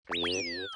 3, 2, 1.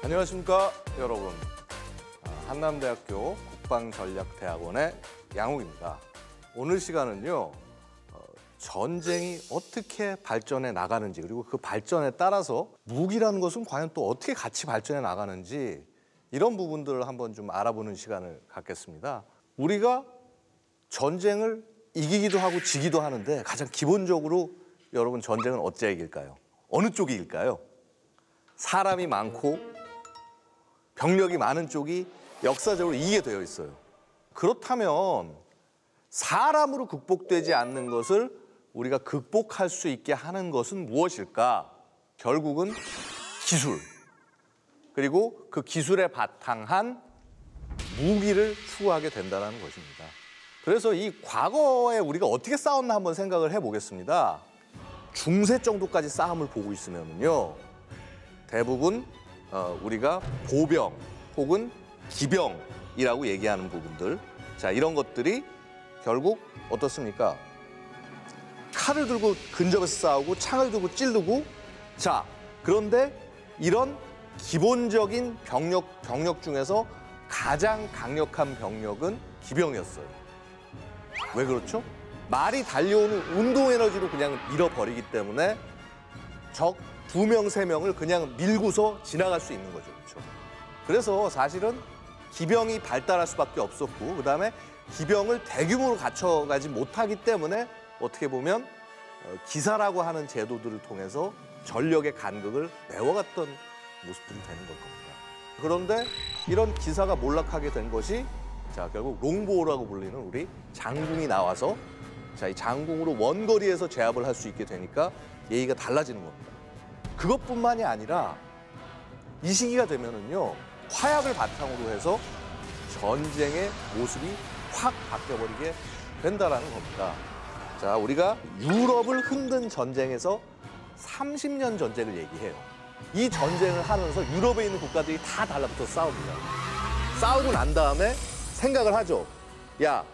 안녕하십니까 여러분. 한남대학교 국방전략대학원의 양욱입니다. 오늘 시간은요, 전쟁이 어떻게 발전해 나가는지, 그리고 그 발전에 따라서 무기라는 것은 과연 또 어떻게 같이 발전해 나가는지, 이런 부분들을 한번 좀 알아보는 시간을 갖겠습니다. 우리가 전쟁을 이기기도 하고 지기도 하는데, 가장 기본적으로 여러분, 전쟁은 어째 이길까요? 어느 쪽이 이길까요? 사람이 많고 병력이 많은 쪽이 역사적으로 이기게 되어 있어요. 그렇다면 사람으로 극복되지 않는 것을 우리가 극복할 수 있게 하는 것은 무엇일까? 결국은 기술, 그리고 그 기술에 바탕한 무기를 추구하게 된다는 것입니다. 그래서 이 과거에 우리가 어떻게 싸웠나 한번 생각을 해보겠습니다. 중세 정도까지 싸움을 보고 있으면요, 대부분 우리가 보병 혹은 기병이라고 얘기하는 부분들, 자, 이런 것들이 결국 어떻습니까? 칼을 들고 근접해서 싸우고 창을 들고 찌르고, 자, 그런데 이런 기본적인 병력 중에서 가장 강력한 병력은 기병이었어요. 왜 그렇죠? 말이 달려오는 운동 에너지로 그냥 밀어버리기 때문에 적 2명, 3명을 그냥 밀고서 지나갈 수 있는 거죠. 그렇죠? 그래서 사실은 기병이 발달할 수밖에 없었고, 그다음에 기병을 대규모로 갖춰가지 못하기 때문에 어떻게 보면 기사라고 하는 제도들을 통해서 전력의 간극을 메워갔던 모습들이 되는 걸 겁니다. 그런데 이런 기사가 몰락하게 된 것이, 자, 결국 롱보우라고 불리는 우리 장궁이 나와서, 자, 이 장궁으로 원거리에서 제압을 할 수 있게 되니까 예의가 달라지는 겁니다. 그것뿐만이 아니라 이 시기가 되면은요, 화약을 바탕으로 해서 전쟁의 모습이 확 바뀌어버리게 된다라는 겁니다. 자, 우리가 유럽을 흔든 전쟁에서 30년 전쟁을 얘기해요. 이 전쟁을 하면서 유럽에 있는 국가들이 다 달라붙어 싸웁니다. 싸우고 난 다음에 생각을 하죠. 야,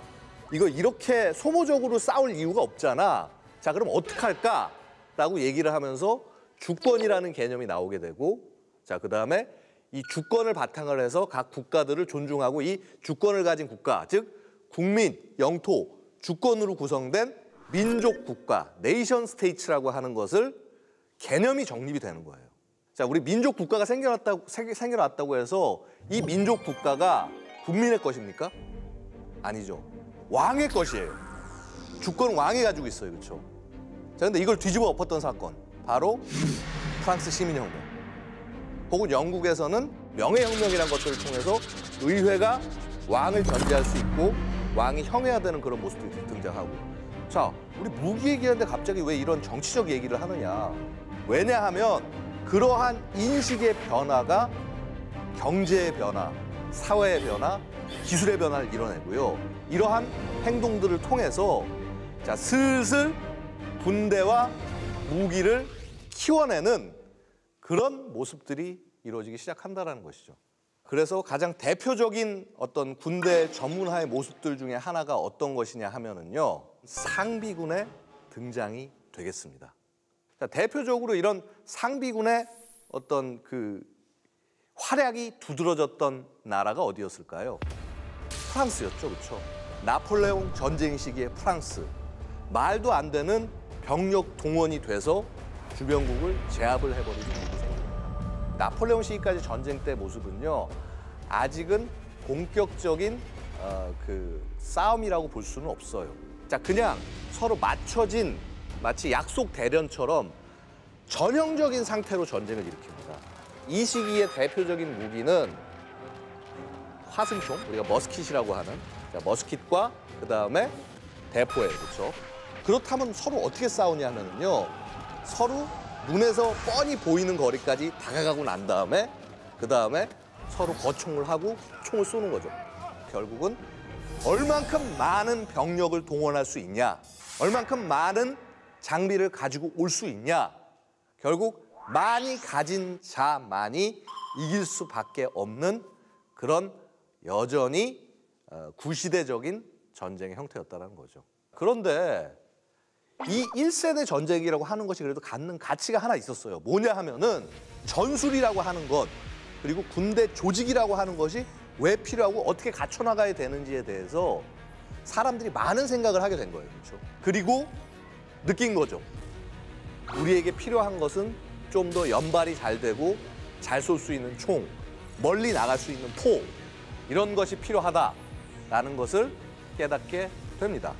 이거 이렇게 소모적으로 싸울 이유가 없잖아. 자, 그럼 어떡할까? 라고 얘기를 하면서 주권이라는 개념이 나오게 되고, 자, 그다음에 이 주권을 바탕을 해서 각 국가들을 존중하고, 이 주권을 가진 국가, 즉 국민, 영토, 주권으로 구성된 민족 국가, 네이션 스테이츠라고 하는 것을 개념이 정립이 되는 거예요. 자, 우리 민족 국가가 생겨났다고 해서 이 민족 국가가 국민의 것입니까? 아니죠. 왕의 것이에요. 주권은 왕이 가지고 있어요. 그렇죠? 자, 근데 이걸 뒤집어 엎었던 사건, 바로 프랑스 시민혁명, 혹은 영국에서는 명예혁명이라는 것들을 통해서 의회가 왕을 견제할 수 있고 왕이 형해화되는 그런 모습들이 등장하고. 자, 우리 무기 얘기하는데 갑자기 왜 이런 정치적 얘기를 하느냐. 왜냐하면 그러한 인식의 변화가 경제의 변화, 사회의 변화, 기술의 변화를 이뤄내고요. 이러한 행동들을 통해서, 자, 슬슬 군대와 무기를 키워내는 그런 모습들이 이루어지기 시작한다는 것이죠. 그래서 가장 대표적인 어떤 군대 전문화의 모습들 중에 하나가 어떤 것이냐 하면은요, 상비군의 등장이 되겠습니다. 자, 대표적으로 이런 상비군의 어떤 그 활약이 두드러졌던 나라가 어디였을까요? 프랑스였죠, 그렇죠? 나폴레옹 전쟁 시기의 프랑스. 말도 안 되는 병력 동원이 돼서 주변국을 제압을 해버리는 일이 생깁니다. 나폴레옹 시기까지 전쟁 때 모습은요, 아직은 본격적인 그 싸움이라고 볼 수는 없어요. 자, 그냥 서로 맞춰진 마치 약속 대련처럼 전형적인 상태로 전쟁을 일으킵니다. 이 시기의 대표적인 무기는 화승총, 우리가 머스킷이라고 하는, 자, 머스킷과 그다음에 대포예요, 그렇죠? 그렇다면 서로 어떻게 싸우냐면요, 서로 눈에서 뻔히 보이는 거리까지 다가가고 난 다음에 그다음에 서로 거총을 하고 총을 쏘는 거죠. 결국은 얼만큼 많은 병력을 동원할 수 있냐, 얼만큼 많은 장비를 가지고 올 수 있냐, 결국 많이 가진 자만이 이길 수밖에 없는 그런 여전히 구시대적인 전쟁의 형태였다는 거죠. 그런데 이 1세대 전쟁이라고 하는 것이 그래도 갖는 가치가 하나 있었어요. 뭐냐 하면은 전술이라고 하는 것, 그리고 군대 조직이라고 하는 것이 왜 필요하고 어떻게 갖춰나가야 되는지에 대해서 사람들이 많은 생각을 하게 된 거예요. 그렇죠? 그리고 느낀 거죠. 우리에게 필요한 것은 좀 더 연발이 잘 되고 잘 쏠 수 있는 총, 멀리 나갈 수 있는 포, 이런 것이 필요하다라는 것을 깨닫게 됩니다.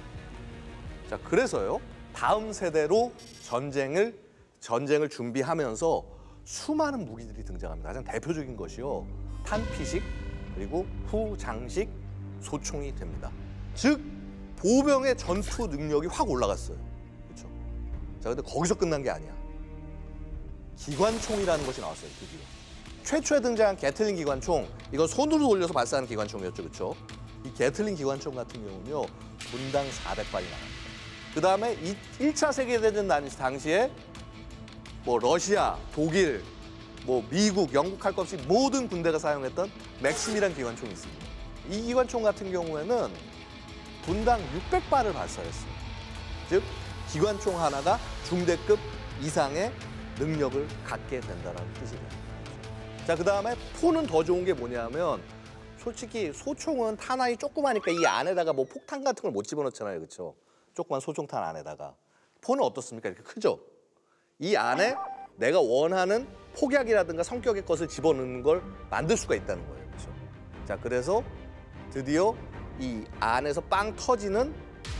자, 그래서요, 다음 세대로 전쟁을 준비하면서 수많은 무기들이 등장합니다. 가장 대표적인 것이요, 탄피식, 그리고 후장식 소총이 됩니다. 즉, 보병의 전투 능력이 확 올라갔어요. 그렇죠? 자, 근데 거기서 끝난 게 아니야. 기관총이라는 것이 나왔어요, 드디어. 최초에 등장한 게틀링 기관총, 이건 손으로 돌려서 발사하는 기관총이었죠, 그렇죠? 이 게틀링 기관총 같은 경우는요, 분당 400발이 나갑니다. 그 다음에 이 1차 세계대전 당시에 뭐 러시아, 독일, 뭐 미국, 영국 할 것 없이 모든 군대가 사용했던 맥심이라는 기관총이 있습니다. 이 기관총 같은 경우에는 분당 600발을 발사했어요. 즉, 기관총 하나가 중대급 이상의 능력을 갖게 된다는 뜻이 됩니다. 자, 그 다음에 포는 더 좋은 게 뭐냐면, 솔직히 소총은 탄환이 조그마니까 이 안에다가 뭐 폭탄 같은 걸 못 집어넣잖아요, 그렇죠? 조그만 소총탄 안에다가. 포는 어떻습니까? 이렇게 크죠? 이 안에 내가 원하는 폭약이라든가 성격의 것을 집어넣는 걸 만들 수가 있다는 거예요, 그렇죠? 자, 그래서 드디어 이 안에서 빵 터지는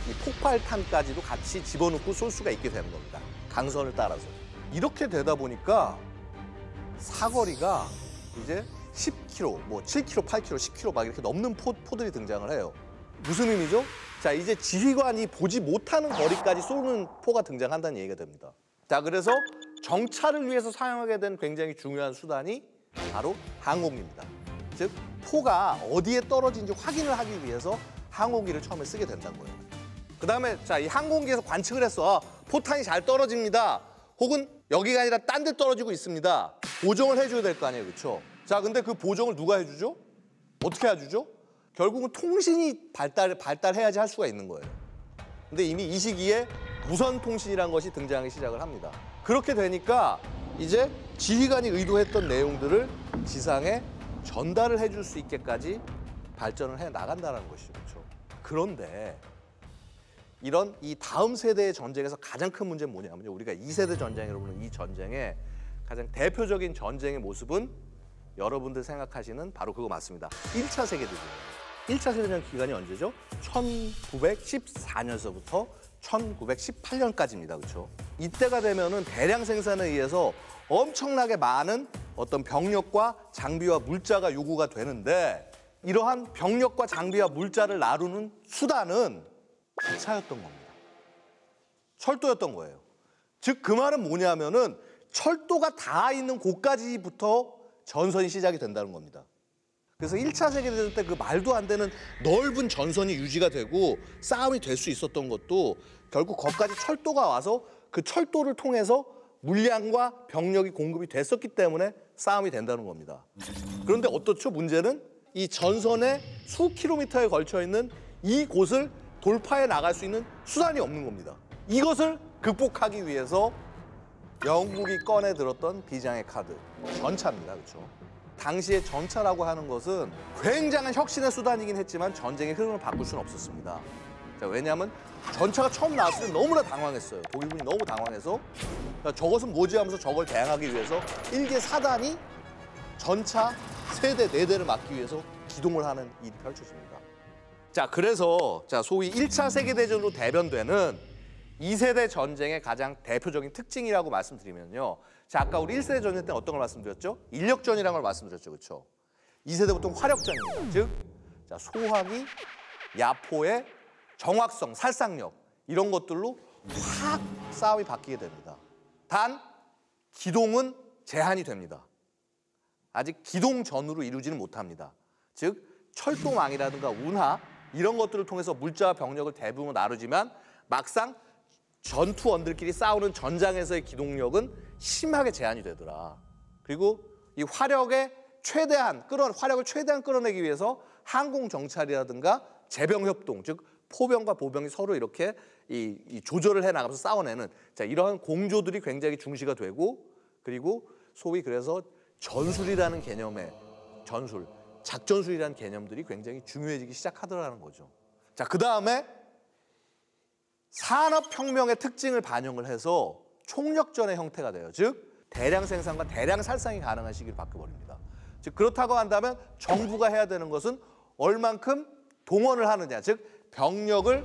이 폭발탄까지도 같이 집어넣고 쏠 수가 있게 되는 겁니다. 강선을 따라서. 이렇게 되다 보니까 사거리가 이제 10km, 뭐 7km, 8km, 10km 막 이렇게 넘는 포들이 등장을 해요. 무슨 의미죠? 자, 이제 지휘관이 보지 못하는 거리까지 쏘는 포가 등장한다는 얘기가 됩니다. 자, 그래서 정찰을 위해서 사용하게 된 굉장히 중요한 수단이 바로 항공기입니다. 즉, 포가 어디에 떨어진지 확인을 하기 위해서 항공기를 처음에 쓰게 된다는 거예요. 그 다음에 자, 이 항공기에서 관측을 했어. 아, 포탄이 잘 떨어집니다. 혹은 여기가 아니라 딴 데 떨어지고 있습니다. 보정을 해줘야 될 거 아니에요, 그렇죠? 자, 근데 그 보정을 누가 해주죠? 어떻게 해주죠? 결국은 통신이 발달해야지 할 수가 있는 거예요. 근데 이미 이 시기에 무선 통신이라는 것이 등장하기 시작을 합니다. 그렇게 되니까 이제 지휘관이 의도했던 내용들을 지상에 전달을 해줄 수 있게까지 발전을 해 나간다는 것이죠, 그렇죠? 그런데 이런 이 다음 세대의 전쟁에서 가장 큰 문제는 뭐냐면요, 우리가 2세대 전쟁이라고 부르는 이 전쟁의 가장 대표적인 전쟁의 모습은 여러분들 생각하시는 바로 그거 맞습니다. 1차 세계대전이에요. 1차 세계대전 기간이 언제죠? 1914년서부터 1918년까지입니다. 그렇죠? 이때가 되면은 대량 생산에 의해서 엄청나게 많은 어떤 병력과 장비와 물자가 요구가 되는데, 이러한 병력과 장비와 물자를 나누는 수단은 기차였던 겁니다. 철도였던 거예요. 즉, 그 말은 뭐냐면은 철도가 닿아 있는 곳까지부터 전선이 시작이 된다는 겁니다. 그래서 1차 세계대전 때 그 말도 안 되는 넓은 전선이 유지가 되고 싸움이 될 수 있었던 것도 결국 거기까지 철도가 와서 그 철도를 통해서 물량과 병력이 공급이 됐었기 때문에 싸움이 된다는 겁니다. 그런데 어떻죠? 문제는 이 전선의 수 킬로미터에 걸쳐 있는 이 곳을 돌파해 나갈 수 있는 수단이 없는 겁니다. 이것을 극복하기 위해서 영국이 꺼내 들었던 비장의 카드, 전차입니다. 그렇죠? 당시에 전차라고 하는 것은 굉장한 혁신의 수단이긴 했지만 전쟁의 흐름을 바꿀 수는 없었습니다. 자, 왜냐하면 전차가 처음 나왔을 때 너무나 당황했어요. 독일군이 너무 당황해서 저것은 뭐지 하면서 저걸 대항하기 위해서 일개 사단이 전차 3대, 4대를 막기 위해서 기동을 하는 일이 펼쳐집니다. 자, 그래서 소위 1차 세계대전으로 대변되는 2세대 전쟁의 가장 대표적인 특징이라고 말씀드리면요. 자, 아까 우리 1세대 전쟁 때는 어떤 걸 말씀드렸죠? 인력전이라는 걸 말씀드렸죠. 그렇죠? 2세대부터는 화력전입니다. 즉, 자, 소화기, 야포의 정확성, 살상력 이런 것들로 확 싸움이 바뀌게 됩니다. 단, 기동은 제한이 됩니다. 아직 기동전으로 이루지는 못합니다. 즉, 철도망이라든가 운하 이런 것들을 통해서 물자와 병력을 대부분 나누지만 막상 전투원들끼리 싸우는 전장에서의 기동력은 심하게 제한이 되더라. 그리고 이 화력을 최대한 끌어내기 위해서 항공 정찰이라든가 제병 협동, 즉 포병과 보병이 서로 이렇게 이 조절을 해 나가면서 싸워내는 이러한 공조들이 굉장히 중시가 되고, 그리고 소위 그래서 전술이라는 개념의 작전술이라는 개념들이 굉장히 중요해지기 시작하더라는 거죠. 자, 그다음에 산업혁명의 특징을 반영을 해서 총력전의 형태가 돼요. 즉, 대량 생산과 대량 살상이 가능한 시기를 바꿔버립니다. 즉, 그렇다고 한다면 정부가 해야 되는 것은 얼만큼 동원을 하느냐, 즉 병력을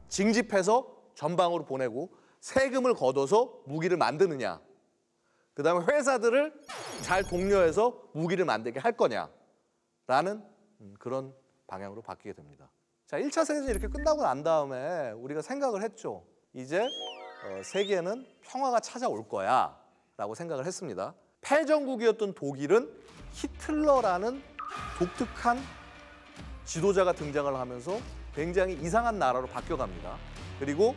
징집해서 전방으로 보내고 세금을 걷어서 무기를 만드느냐, 그다음에 회사들을 잘 독려해서 무기를 만들게 할 거냐라는 그런 방향으로 바뀌게 됩니다. 자, 1차 세계대전이 이렇게 끝나고 난 다음에 우리가 생각을 했죠. 이제 세계는 평화가 찾아올 거야 라고 생각을 했습니다. 패전국이었던 독일은 히틀러라는 독특한 지도자가 등장을 하면서 굉장히 이상한 나라로 바뀌어갑니다. 그리고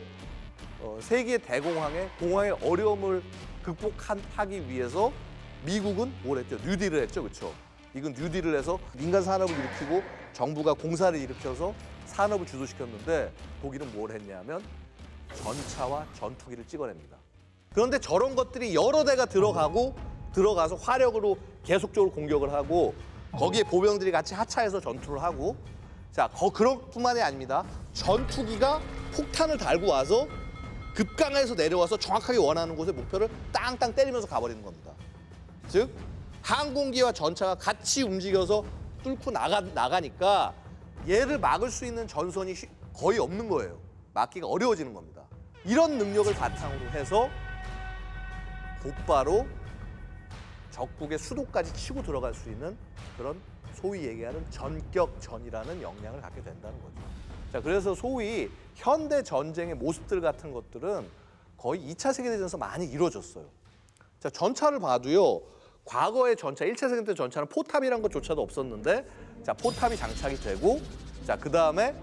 세계 대공황의 어려움을 극복하기 위해서 미국은 뭘 했죠? 뉴딜을 했죠, 그렇죠? 이건 뉴딜을 해서 민간 산업을 일으키고 정부가 공사를 일으켜서 산업을 주도시켰는데 독일은 뭘 했냐면 전차와 전투기를 찍어냅니다. 그런데 저런 것들이 여러 대가 들어가서 화력으로 계속적으로 공격을 하고 거기에 보병들이 같이 하차해서 전투를 하고, 자, 그런 뿐만이 아닙니다. 전투기가 폭탄을 달고 와서 급강해서 내려와서 정확하게 원하는 곳에 목표를 땅땅 때리면서 가버리는 겁니다. 즉, 항공기와 전차가 같이 움직여서 뚫고 나가니까 얘를 막을 수 있는 전선이 거의 없는 거예요. 막기가 어려워지는 겁니다. 이런 능력을 바탕으로 해서 곧바로 적국의 수도까지 치고 들어갈 수 있는 그런 소위 얘기하는 전격전이라는 역량을 갖게 된다는 거죠. 자, 그래서 소위 현대 전쟁의 모습들 같은 것들은 거의 2차 세계대전에서 많이 이루어졌어요. 자, 전차를 봐도요. 과거의 전차, 1차 세계대전 전차는 포탑이라는 것조차도 없었는데, 자, 포탑이 장착이 되고, 자, 그다음에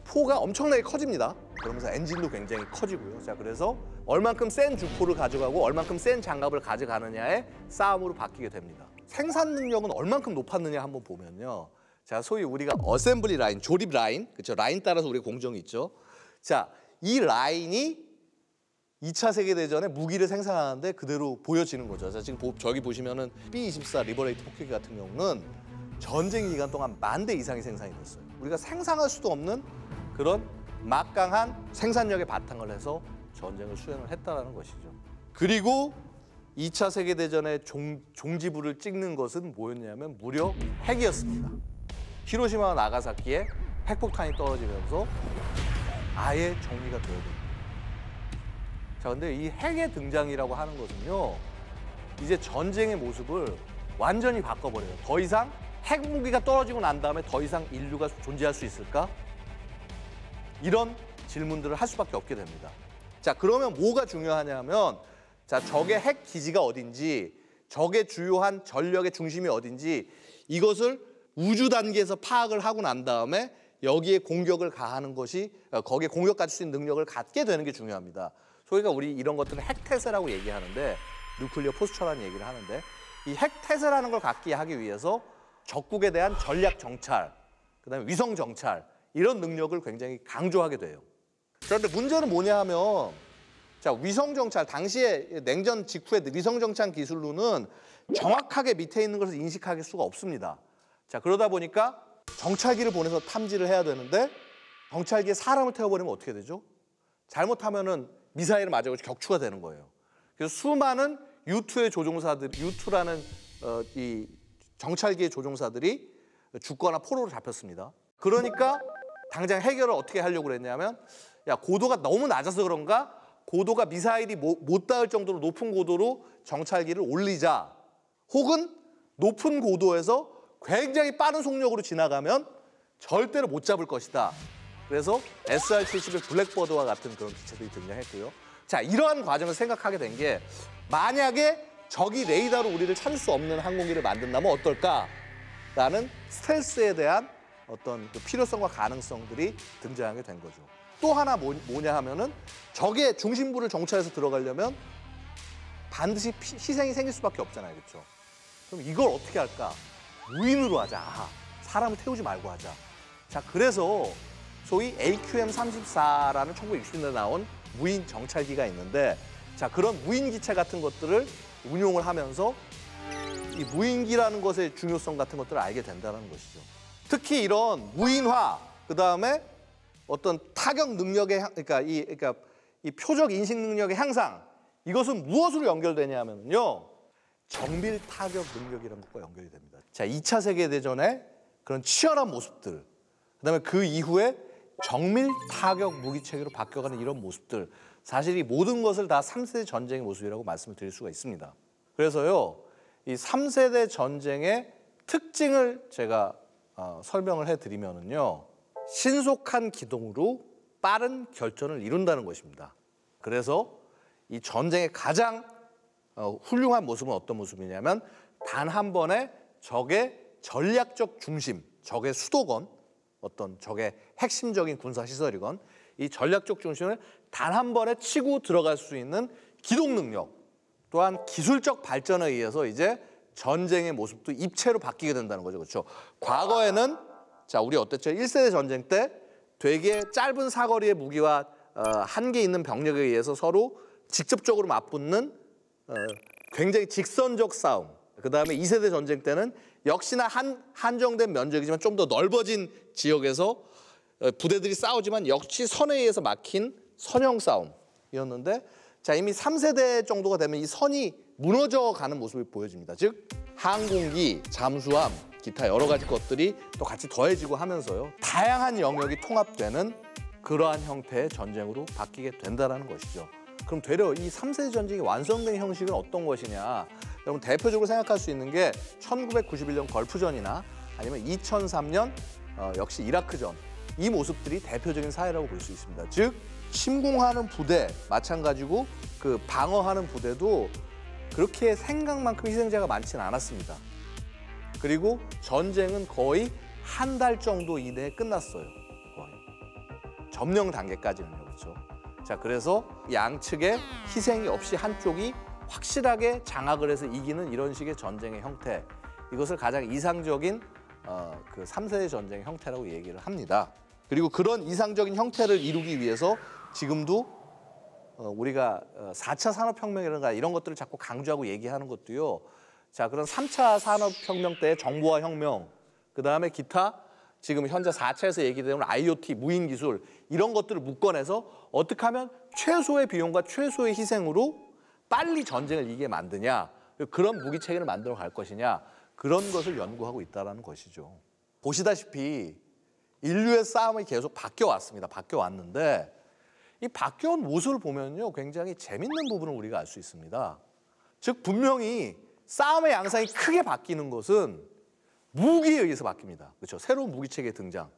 포가 엄청나게 커집니다. 그러면서 엔진도 굉장히 커지고요. 자, 그래서 얼만큼 센 주포를 가져가고 얼만큼 센 장갑을 가져가느냐의 싸움으로 바뀌게 됩니다. 생산 능력은 얼만큼 높았느냐 한번 보면요. 자, 소위 우리가 어셈블리 라인, 조립 라인, 그렇죠? 라인 따라서 우리가 공정이 있죠. 자, 이 라인이 2차 세계대전에 무기를 생산하는데 그대로 보여지는 거죠. 자, 지금 저기 보시면은 B-24 리버레이트 폭격기 같은 경우는 전쟁 기간 동안 10,000대 이상이 생산이 됐어요. 우리가 상상할 수도 없는 그런 막강한 생산력의 바탕을 해서 전쟁을 수행을 했다는 것이죠. 그리고 2차 세계대전의 종지부를 찍는 것은 뭐였냐면 무려 핵이었습니다. 히로시마와 나가사키에 핵폭탄이 떨어지면서 아예 정리가 되어야 됩니다. 자, 근데 이 핵의 등장이라고 하는 것은요, 이제 전쟁의 모습을 완전히 바꿔버려요. 더 이상 핵무기가 떨어지고 난 다음에 더 이상 인류가 존재할 수 있을까? 이런 질문들을 할 수밖에 없게 됩니다. 자, 그러면 뭐가 중요하냐면, 자, 적의 핵 기지가 어딘지, 적의 주요한 전력의 중심이 어딘지, 이것을 우주 단계에서 파악을 하고 난 다음에 여기에 공격을 가하는 것이, 거기에 공격할 수 있는 능력을 갖게 되는 게 중요합니다. 소위가 우리 이런 것들은 핵태세라고 얘기하는데, 뉴클리어 포스처라는 얘기를 하는데, 이 핵태세라는 걸 갖게 하기 위해서 적국에 대한 전략 정찰, 그다음에 위성 정찰, 이런 능력을 굉장히 강조하게 돼요. 그런데 문제는 뭐냐 하면, 자, 위성 정찰, 당시에 냉전 직후에 위성 정찰 기술로는 정확하게 밑에 있는 것을 인식할 수가 없습니다. 자, 그러다 보니까 정찰기를 보내서 탐지를 해야 되는데 정찰기에 사람을 태워버리면 어떻게 되죠? 잘못하면은 미사일을 맞아서 격추가 되는 거예요. 그래서 수많은 U2의 조종사들, U2라는 이 정찰기의 조종사들이 죽거나 포로로 잡혔습니다. 그러니까 당장 해결을 어떻게 하려고 그랬냐면, 야, 고도가 너무 낮아서 그런가? 고도가 미사일이 못 닿을 정도로 높은 고도로 정찰기를 올리자. 혹은 높은 고도에서 굉장히 빠른 속력으로 지나가면 절대로 못 잡을 것이다. 그래서 SR-71 블랙버드와 같은 그런 기체들이 등장했고요. 자, 이러한 과정을 생각하게 된 게, 만약에 적이 레이더로 우리를 찾을 수 없는 항공기를 만든다면 어떨까라는 스텔스에 대한 어떤 그 필요성과 가능성들이 등장하게 된 거죠. 또 하나 뭐냐 하면은, 적의 중심부를 정찰해서 들어가려면 반드시 희생이 생길 수밖에 없잖아요. 그렇죠? 그럼 이걸 어떻게 할까? 무인으로 하자. 아하, 사람을 태우지 말고 하자. 자, 그래서 소위 AQM-34라는 1960년대에 나온 무인 정찰기가 있는데, 자, 그런 무인 기체 같은 것들을 운용을 하면서 이 무인기라는 것의 중요성 같은 것들을 알게 된다는 것이죠. 특히 이런 무인화, 그다음에 어떤 타격 능력의 그러니까 이 표적 인식 능력의 향상, 이것은 무엇으로 연결되냐면요, 정밀 타격 능력이라는 것과 연결이 됩니다. 자, 2차 세계대전의 그런 치열한 모습들, 그다음에 그 이후에 정밀 타격 무기 체계로 바뀌어가는 이런 모습들, 사실 이 모든 것을 다 3세대 전쟁의 모습이라고 말씀을 드릴 수가 있습니다. 그래서요, 이 3세대 전쟁의 특징을 제가 설명을 해드리면은요, 신속한 기동으로 빠른 결전을 이룬다는 것입니다. 그래서 이 전쟁의 가장 훌륭한 모습은 어떤 모습이냐면, 단 한 번에 적의 전략적 중심, 적의 수도건, 어떤 적의 핵심적인 군사시설이건 이 전략적 중심을 단 한 번에 치고 들어갈 수 있는 기동 능력, 또한 기술적 발전에 의해서 이제 전쟁의 모습도 입체로 바뀌게 된다는 거죠. 그렇죠? 과거에는, 자, 우리 어땠죠? 1세대 전쟁 때 되게 짧은 사거리의 무기와 한계 있는 병력에 의해서 서로 직접적으로 맞붙는 굉장히 직선적 싸움. 그다음에 2세대 전쟁 때는 역시나 한정된 면적이지만 좀 더 넓어진 지역에서 부대들이 싸우지만 역시 선에 의해서 막힌 선형 싸움이었는데, 자, 이미 3세대 정도가 되면 이 선이 무너져 가는 모습이 보여집니다. 즉, 항공기, 잠수함, 기타 여러 가지 것들이 또 같이 더해지고 하면서요, 다양한 영역이 통합되는 그러한 형태의 전쟁으로 바뀌게 된다는 것이죠. 그럼 되려 이 3세대 전쟁이 완성된 형식은 어떤 것이냐? 여러분, 대표적으로 생각할 수 있는 게 1991년 걸프전이나 아니면 2003년 역시 이라크전, 이 모습들이 대표적인 사례라고 볼 수 있습니다. 즉, 침공하는 부대 마찬가지고 그 방어하는 부대도 그렇게 생각만큼 희생자가 많지는 않았습니다. 그리고 전쟁은 거의 한 달 정도 이내에 끝났어요. 거의. 점령 단계까지는요. 그렇죠? 자, 그래서 양측의 희생이 없이 한쪽이 확실하게 장악을 해서 이기는 이런 식의 전쟁의 형태, 이것을 가장 이상적인 그 3세대 전쟁의 형태라고 얘기를 합니다. 그리고 그런 이상적인 형태를 이루기 위해서 지금도 우리가 4차 산업혁명이라든가 이런 것들을 자꾸 강조하고 얘기하는 것도요, 자, 그런 3차 산업혁명 때의 정보화 혁명, 그다음에 기타 지금 현재 4차에서 얘기되는 IoT, 무인 기술, 이런 것들을 묶어내서 어떻게 하면 최소의 비용과 최소의 희생으로 빨리 전쟁을 이기게 만드냐, 그런 무기 체계를 만들어 갈 것이냐, 그런 것을 연구하고 있다는 것이죠. 보시다시피 인류의 싸움이 계속 바뀌어 왔습니다. 바뀌어 왔는데 이 바뀌어온 모습을 보면요, 굉장히 재밌는 부분을 우리가 알 수 있습니다. 즉, 분명히 싸움의 양상이 크게 바뀌는 것은 무기에 의해서 바뀝니다. 그렇죠? 새로운 무기 체계 등장.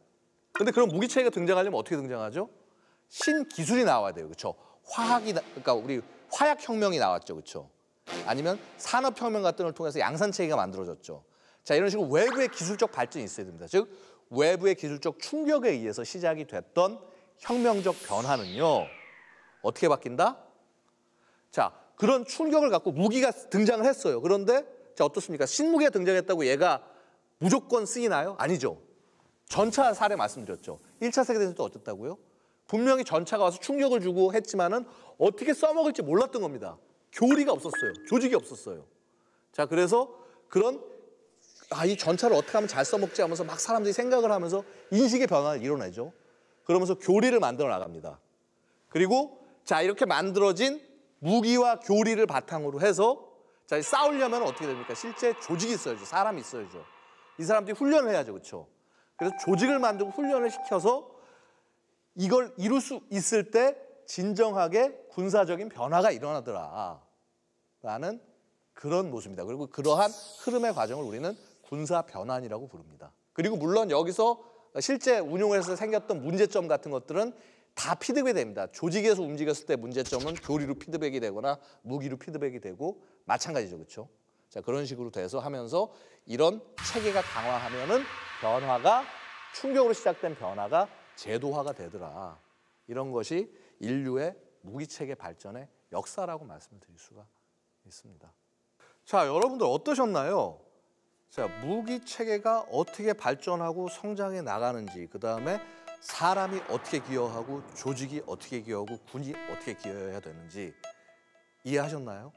근데 그런 무기 체계가 등장하려면 어떻게 등장하죠? 신기술이 나와야 돼요. 그렇죠? 그러니까 우리 화약혁명이 나왔죠. 그렇죠? 아니면 산업혁명 같은 걸 통해서 양산체계가 만들어졌죠. 자, 이런 식으로 외부의 기술적 발전이 있어야 됩니다. 즉, 외부의 기술적 충격에 의해서 시작이 됐던 혁명적 변화는요, 어떻게 바뀐다? 자, 그런 충격을 갖고 무기가 등장을 했어요. 그런데 자, 어떻습니까? 신무기가 등장했다고 얘가 무조건 쓰이나요? 아니죠. 전차 사례 말씀드렸죠. 1차 세계대전 때 어땠다고요? 분명히 전차가 와서 충격을 주고 했지만은 어떻게 써먹을지 몰랐던 겁니다. 교리가 없었어요. 조직이 없었어요. 자, 그래서 그런 이 전차를 어떻게 하면 잘 써먹지 하면서 막 사람들이 생각을 하면서 인식의 변화를 이뤄내죠. 그러면서 교리를 만들어 나갑니다. 그리고 자 이렇게 만들어진 무기와 교리를 바탕으로 해서 자 싸우려면 어떻게 됩니까? 실제 조직이 있어야죠. 사람이 있어야죠. 이 사람들이 훈련을 해야죠. 그렇죠? 그래서 조직을 만들고 훈련을 시켜서 이걸 이룰 수 있을 때 진정하게 군사적인 변화가 일어나더라 라는 그런 모습입니다. 그리고 그러한 흐름의 과정을 우리는 군사 변환이라고 부릅니다. 그리고 물론 여기서 실제 운용을 해서 생겼던 문제점 같은 것들은 다 피드백이 됩니다. 조직에서 움직였을 때 문제점은 교리로 피드백이 되거나 무기로 피드백이 되고 마찬가지죠. 그렇죠? 자, 그런 식으로 돼서 하면서 이런 체계가 강화하면은 변화가 충격으로 시작된 변화가 제도화가 되더라. 이런 것이 인류의 무기체계 발전의 역사라고 말씀을 드릴 수가 있습니다. 자, 여러분들 어떠셨나요? 자, 무기체계가 어떻게 발전하고 성장해 나가는지, 그 다음에 사람이 어떻게 기여하고 조직이 어떻게 기여하고 군이 어떻게 기여해야 되는지 이해하셨나요?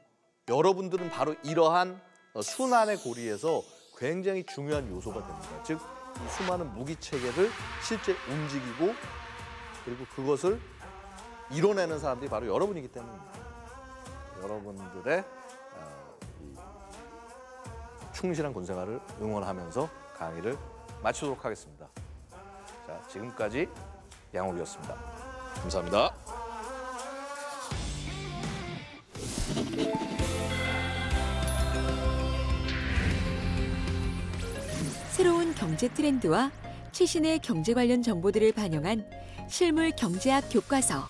여러분들은 바로 이러한 순환의 고리에서 굉장히 중요한 요소가 됩니다. 즉, 이 수많은 무기체계를 실제 움직이고 그리고 그것을 이뤄내는 사람들이 바로 여러분이기 때문입니다. 여러분들의 이 충실한 군생활을 응원하면서 강의를 마치도록 하겠습니다. 자, 지금까지 양옥이었습니다. 감사합니다. 새로운 경제 트렌드와 최신의 경제 관련 정보들을 반영한 실물 경제학 교과서,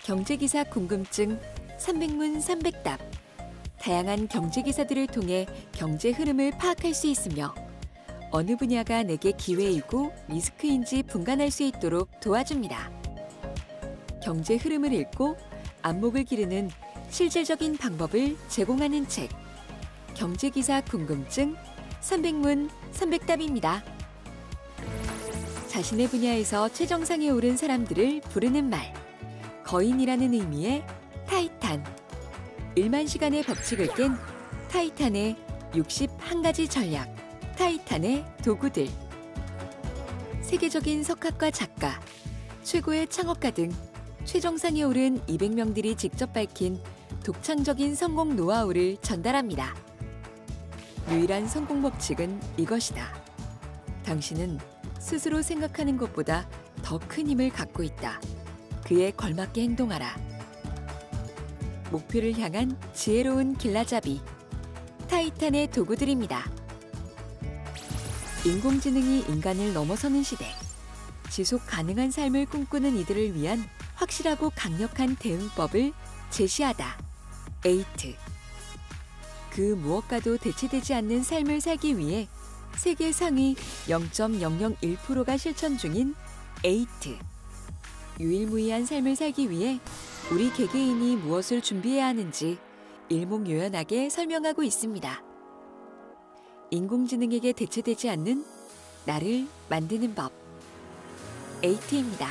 경제기사 궁금증 300문 300답. 다양한 경제기사들을 통해 경제 흐름을 파악할 수 있으며 어느 분야가 내게 기회이고 리스크인지 분간할 수 있도록 도와줍니다. 경제 흐름을 읽고 안목을 기르는 실질적인 방법을 제공하는 책, 경제기사 궁금증 300문 300답입니다. 자신의 분야에서 최정상에 오른 사람들을 부르는 말, 거인이라는 의미의 타이탄. 1만 시간의 법칙을 깬 타이탄의 61가지 전략, 타이탄의 도구들. 세계적인 석학과 작가, 최고의 창업가 등 최정상에 오른 200명들이 직접 밝힌 독창적인 성공 노하우를 전달합니다. 유일한 성공 법칙은 이것이다. 당신은 스스로 생각하는 것보다 더 큰 힘을 갖고 있다. 그에 걸맞게 행동하라. 목표를 향한 지혜로운 길라잡이, 타이탄의 도구들입니다. 인공지능이 인간을 넘어서는 시대, 지속 가능한 삶을 꿈꾸는 이들을 위한 확실하고 강력한 대응법을 제시하다. 에이트. 그 무엇과도 대체되지 않는 삶을 살기 위해 세계 상위 0.001%가 실천 중인 에이트. 유일무이한 삶을 살기 위해 우리 개개인이 무엇을 준비해야 하는지 일목요연하게 설명하고 있습니다. 인공지능에게 대체되지 않는 나를 만드는 법. 에이트입니다.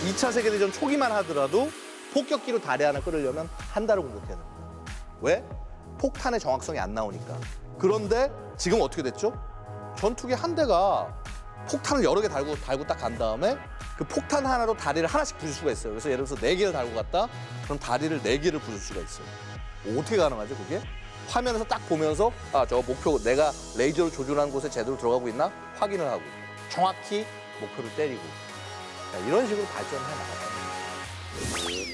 이 차 세계대전 초기만 하더라도 폭격기로 다리 하나 끌으려면 한 달을 공격해야 됩니다. 왜? 폭탄의 정확성이 안 나오니까. 그런데 지금 어떻게 됐죠? 전투기 한 대가 폭탄을 여러 개 달고 딱 간 다음에 그 폭탄 하나로 다리를 하나씩 부술 수가 있어요. 그래서 예를 들어서 4개를 달고 갔다, 그럼 다리를 4개를 부술 수가 있어요. 어떻게 가능하죠, 그게? 화면에서 딱 보면서 아, 저 목표 내가 레이저로 조준한 곳에 제대로 들어가고 있나 확인을 하고 정확히 목표를 때리고 이런 식으로 발전해 나가요.